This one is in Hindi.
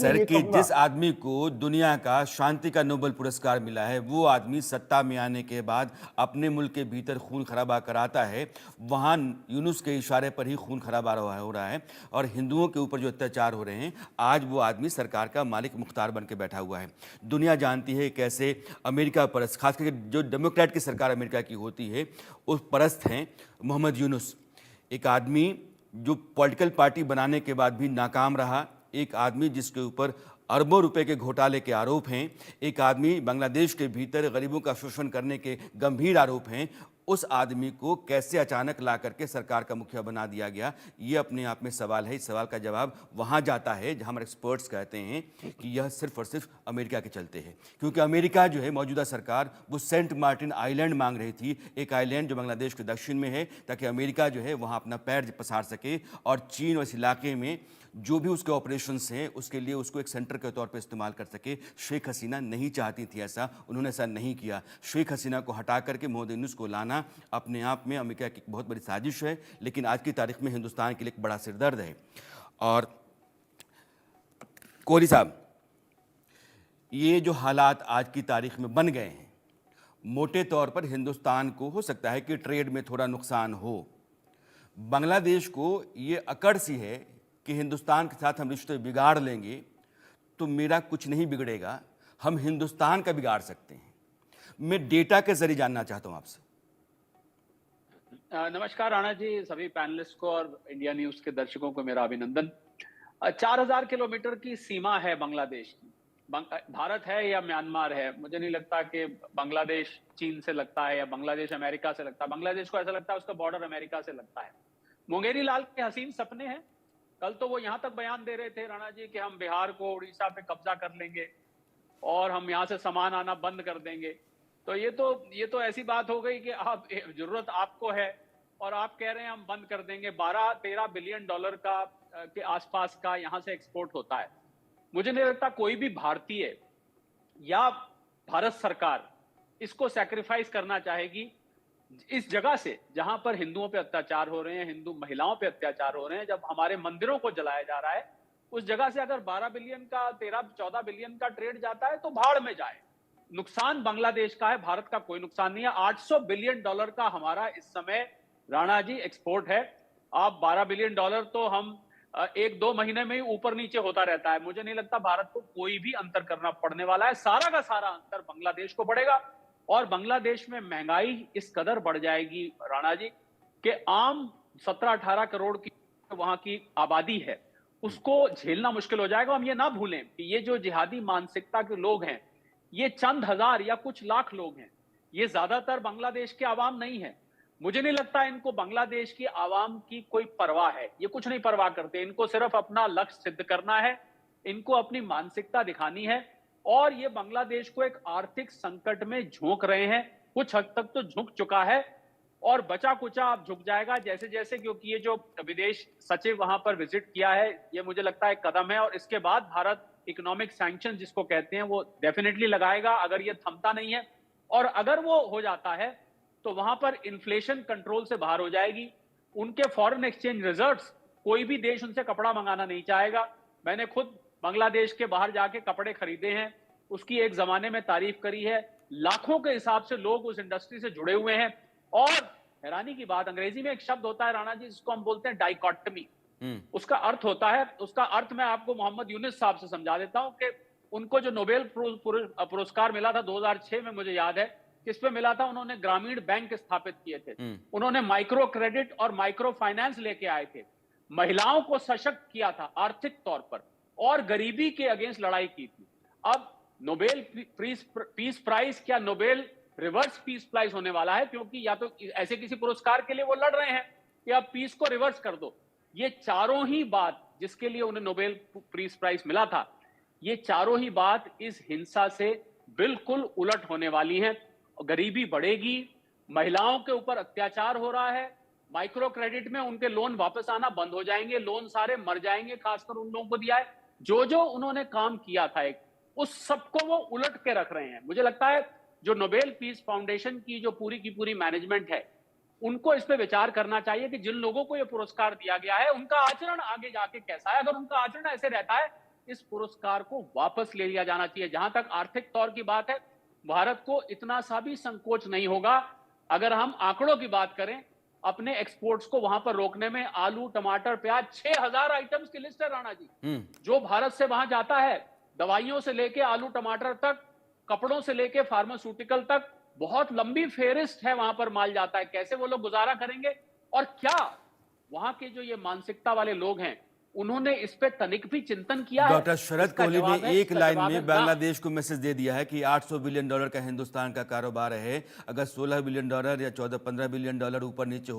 मैं सर ये कि कहूँगा। जिस आदमी को दुनिया का शांति का नोबेल पुरस्कार मिला है, वो आदमी सत्ता में आने के बाद अपने मुल्क के भीतर खून खराबा कराता है। वहाँ यूनुस के इशारे पर ही खून खराबा हो रहा है और हिंदुओं के ऊपर जो अत्याचार हो रहे हैं, आज वो आदमी सरकार का मालिक मुख्तार बन के बैठा हुआ है। दुनिया जानती है कैसे अमेरिका परस्त, खास करके जो डेमोक्रेट की सरकार अमेरिका की होती है, उस परस्त हैं मोहम्मद यूनुस। एक आदमी जो पॉलिटिकल पार्टी बनाने के बाद भी नाकाम रहा, एक आदमी जिसके ऊपर अरबों रुपए के घोटाले के आरोप हैं, एक आदमी बांग्लादेश के भीतर गरीबों का शोषण करने के गंभीर आरोप हैं। उस आदमी को कैसे अचानक ला करके सरकार का मुखिया बना दिया गया, ये अपने आप में सवाल है। इस सवाल का जवाब वहाँ जाता है जहाँ हमारे एक्सपर्ट्स कहते हैं कि यह सिर्फ और सिर्फ अमेरिका के चलते है, क्योंकि अमेरिका जो है मौजूदा सरकार वो सेंट मार्टिन आइलैंड मांग रही थी, एक आइलैंड जो बांग्लादेश के दक्षिण में है, ताकि अमेरिका जो है वहाँ अपना पैर पसार सके और चीन और इस इलाके में जो भी उसके ऑपरेशंस हैं उसके लिए उसको एक सेंटर के तौर पर इस्तेमाल कर सके। शेख हसीना नहीं चाहती थी ऐसा, उन्होंने ऐसा नहीं किया। शेख हसीना को हटा करके मोहम्मद यूनुस को लाना अपने आप में अमेरिका की बहुत बड़ी साजिश है, लेकिन आज की तारीख में हिंदुस्तान के लिए एक बड़ा सिरदर्द है। और कोहली साहब, ये जो हालात आज की तारीख में बन गए हैं, मोटे तौर पर हिंदुस्तान को हो सकता है कि ट्रेड में थोड़ा नुकसान हो, बांग्लादेश को ये अकड़ सी है कि हिंदुस्तान के साथ हम रिश्ते बिगाड़ लेंगे तो मेरा कुछ नहीं बिगड़ेगा, हम हिंदुस्तान का बिगाड़ सकते हैं। मैं डेटा के जरिए जानना चाहता हूं आपसे। नमस्कार राणा जी, सभी पैनलिस्ट को और इंडिया न्यूज के दर्शकों को मेरा अभिनंदन। 4000 किलोमीटर की सीमा है बांग्लादेश की। भारत है या म्यांमार है, मुझे नहीं लगता कि बांग्लादेश चीन से लगता है या बांग्लादेश अमेरिका से लगता है। बांग्लादेश को ऐसा लगता है उसका बॉर्डर अमेरिका से लगता है। मुंगेरी लाल के हसीन सपने हैं। कल तो वो यहां तक बयान दे रहे थे राणा जी कि हम बिहार को उड़ीसा पे कब्जा कर लेंगे और हम यहाँ से सामान आना बंद कर देंगे। तो ये तो ऐसी बात हो गई कि आप जरूरत आपको है और आप कह रहे हैं हम बंद कर देंगे। 12-13 बिलियन डॉलर का के आसपास का यहाँ से एक्सपोर्ट होता है। मुझे नहीं लगता कोई भी भारतीय या भारत सरकार इसको सैक्रिफाइस करना चाहेगी इस जगह से जहां पर हिंदुओं पे अत्याचार हो रहे हैं, हिंदू महिलाओं पे अत्याचार हो रहे हैं, जब हमारे मंदिरों को जलाया जा रहा है। उस जगह से अगर 12 बिलियन का 13-14 बिलियन का ट्रेड जाता है तो भाड़ में जाए। नुकसान बांग्लादेश का है, भारत का कोई नुकसान नहीं है। 800 बिलियन डॉलर का हमारा इस समय राणा जी एक्सपोर्ट है। आप 12 बिलियन डॉलर तो हम 1-2 महीने में ही ऊपर नीचे होता रहता है। मुझे नहीं लगता भारत को कोई भी अंतर करना पड़ने वाला है। सारा का सारा अंतर बांग्लादेश को पड़ेगा और बांग्लादेश में महंगाई इस कदर बढ़ जाएगी राणा जी कि आम 17-18 करोड़ की वहां की आबादी है, उसको झेलना मुश्किल हो जाएगा। हम ये ना भूलें कि ये जो जिहादी मानसिकता के लोग हैं, ये चंद हजार या कुछ लाख लोग हैं, ये ज्यादातर बांग्लादेश के आवाम नहीं है। मुझे नहीं लगता इनको बांग्लादेश की आवाम की कोई परवाह है। ये कुछ नहीं परवाह करते, इनको सिर्फ अपना लक्ष्य सिद्ध करना है, इनको अपनी मानसिकता दिखानी है और ये बांग्लादेश को एक आर्थिक संकट में झोंक रहे हैं। कुछ हद तक तो झुक चुका है और बचा कुचा अब झुक जाएगा जैसे जैसे, क्योंकि ये जो विदेश सचिव वहां पर विजिट किया है, ये मुझे लगता है एक कदम है और इसके बाद भारत इकोनॉमिक सैंक्शन जिसको कहते हैं वो डेफिनेटली लगाएगा अगर ये थमता नहीं है। और अगर वो हो जाता है तो वहां पर इन्फ्लेशन कंट्रोल से बाहर हो जाएगी। उनके फॉरेन एक्सचेंज रिजर्व्स, कोई भी देश उनसे कपड़ा मंगाना नहीं चाहेगा। मैंने खुद बांग्लादेश के बाहर जाके कपड़े खरीदे हैं, उसकी एक जमाने में तारीफ करी है। लाखों के हिसाब से लोग उस इंडस्ट्री से जुड़े हुए हैं और हैरानी की बात, अंग्रेजी में एक शब्द होता है राणा जी जिसको हम बोलते हैं डाइकॉटमी। उसका अर्थ होता है, उसका अर्थ मैं आपको मोहम्मद यूनुस साहब से समझा देता हूं कि उनको जो नोबेल पुरस्कार मिला था 2006 में, मुझे याद है किस पे मिला था, उन्होंने ग्रामीण बैंक स्थापित किए थे। उन्होंने माइक्रो क्रेडिट और माइक्रो फाइनेंस लेके आए थे, महिलाओं को सशक्त किया था आर्थिक तौर पर और गरीबी के अगेंस्ट लड़ाई की थी। अब नोबेल पीस प्राइज क्या नोबेल रिवर्स पीस प्राइज होने वाला है, क्योंकि या तो ऐसे किसी पुरस्कार के लिए वो लड़ रहे हैं कि आप पीस को रिवर्स कर दो। ये चारों ही बात जिसके लिए उन्हें नोबेल पीस प्राइज मिला था, ये चारों ही बात इस हिंसा से बिल्कुल उलट होने वाली है। गरीबी बढ़ेगी, महिलाओं के ऊपर अत्याचार हो रहा है, माइक्रो क्रेडिट में उनके लोन वापस आना बंद हो जाएंगे, लोन सारे मर जाएंगे, खासकर उन लोगों को दिया है। जो जो उन्होंने काम किया था एक, उस सबको वो उलट के रख रहे हैं। मुझे लगता है जो नोबेल पीस फाउंडेशन की जो पूरी की पूरी मैनेजमेंट है, उनको इस पे विचार करना चाहिए कि जिन लोगों को ये पुरस्कार दिया गया है उनका आचरण आगे जाके कैसा है। अगर उनका आचरण ऐसे रहता है इस पुरस्कार को वापस ले लिया जाना चाहिए। जहां तक आर्थिक तौर की बात है, भारत को इतना सा भी संकोच नहीं होगा अगर हम आंकड़ों की बात करें, अपने एक्सपोर्ट्स को वहां पर रोकने में। आलू, टमाटर, प्याज, 6000 आइटम्स की लिस्ट है राणा जी, जो भारत से वहां जाता है। दवाइयों से लेके आलू टमाटर तक, कपड़ों से लेके फार्मास्यूटिकल तक, बहुत लंबी फेहरिस्त है, वहां पर माल जाता है। कैसे वो लोग गुजारा करेंगे? और क्या वहां के जो ये मानसिकता वाले लोग हैं, उन्होंने इस पे तनिक भी चिंतन किया है? डॉक्टर शरद इसका कोहली ने जवाब है, एक इसका लाइन जवाब है में ना। बांग्लादेश को मैसेज दे दिया है कि $800 बिलियन का हिंदुस्तान का कारोबार है। अगर $16 बिलियन या 14-15 बिलियन ऊपर नीचे